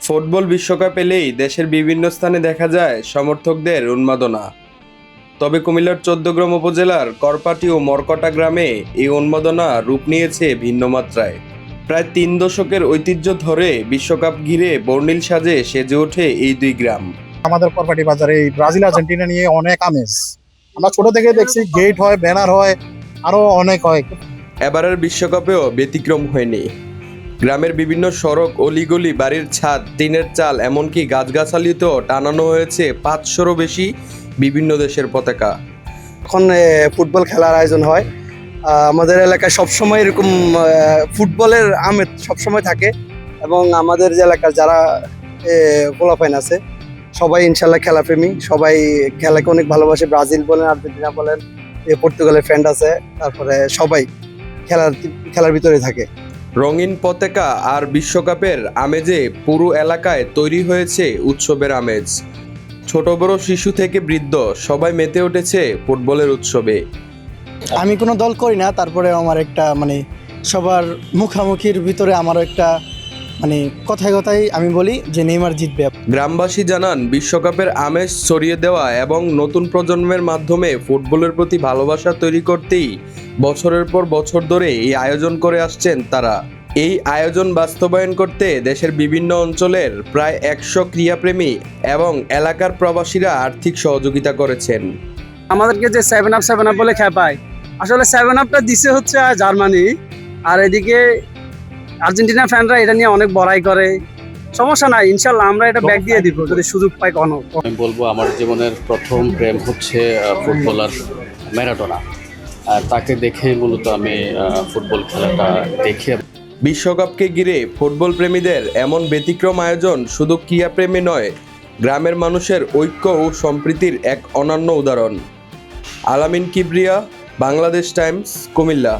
Football বিশ্বকাপ এলেই দেশের বিভিন্ন স্থানে দেখা যায় সমর্থকদের উন্মাদনা। তবে কুমিল্লার চৌদ্দগ্রাম উপজেলার করপাটি ও মরকটা গ্রামে এই উন্মাদনা রূপ নিয়েছে ভিন্ন মাত্রায়। প্রায় ৩ দশকের ঐতিহ্য ধরে বিশ্বকাপ ঘিরে বর্ণিল সাজে সেজে ওঠে এই দুই গ্রাম। আমাদের করপাটি বাজারে এই ব্রাজিল আর্জেন্টিনা নিয়ে অনেক আমেজ। আমরা ছোট থেকে দেখছি, গেট হয়, ব্যানার হয়, আরো অনেক হয়। এবারের বিশ্বকাপেও ব্যতিক্রম হয়নি। গ্রামের বিভিন্ন সড়ক, অলিগলি, বাড়ির ছাদ, টিনের চাল, এমনকি গাছগাছালিতেও টানানো হয়েছে ৫০০রও বেশি বিভিন্ন দেশের পতাকা। এখন ফুটবল খেলার আয়োজন হয়। আমাদের এলাকায় সবসময় এরকম ফুটবলের আমেজ সবসময় থাকে এবং আমাদের যে এলাকার যারা পোলাপাইন আছে সবাই ইনশাল্লাহ খেলাপ্রেমী, সবাই খেলাকে অনেক ভালোবাসে। ব্রাজিল বলেন, আর্জেন্টিনা বলেন, পর্তুগালের ফ্রেন্ড আছে, তারপরে সবাই খেলার ভিতরে থাকে। রঙিন পতাকা আর বিশ্বকাপের আমেজে পুরো এলাকায় তৈরি হয়েছে উৎসবের আমেজ। ছোট বড়, শিশু থেকে বৃদ্ধ সবাই মেতে উঠেছে ফুটবলের উৎসবে। আমি কোনো দল করি না, তারপরে আমার একটা সবার মুখামুখির ভিতরে আমারও একটা কথায় কথায় আমি বলি যে নেইমার জিতবে। গ্রামবাসী জানান, বিশ্বকাপের আমেজ ছড়িয়ে দেওয়া এবং নতুন প্রজন্মের মাধ্যমে ফুটবলের প্রতি ভালোবাসা তৈরি করতেই বছরের পর বছর ধরে এই আয়োজন করে আসছেন তারা। এই আয়োজন বাস্তবায়ন করতে দেশের বিভিন্ন অঞ্চলের প্রায় ১০০ ক্রীড়াপ্রেমী এবং এলাকার প্রবাসীরা আর্থিক সহযোগিতা করেছেন। আমাদেরকে যে 7 আপ বলে খেপায়, আসলে 7 আপটা দিছে হচ্ছে জার্মানি, আর এদিকে আর্জেন্টিনা ফ্যানরা এটা নিয়ে অনেক বড়াই করে। সমস্যা নাই, ইনশাল্লাহ আমরা এটা ব্যাক দিয়ে দিব যদি সুযোগ পাই কোনো। আমি বলবো আমার জীবনের প্রথম প্রেম হচ্ছে ফুটবলার ম্যারাডোনা, আর তাকে দেখে মূলত আমি ফুটবল খেলাটা দেখি। বিশ্বকাপকে ঘিরে ফুটবল প্রেমীদের এমন ব্যতিক্রম আয়োজন শুধু ক্রীড়াপ্রেমী নয়, গ্রামের মানুষের ঐক্য ও সম্প্রীতির এক অনন্য উদাহরণ। আলামিন কিবরিয়া, বাংলাদেশ টাইমস, কুমিল্লা।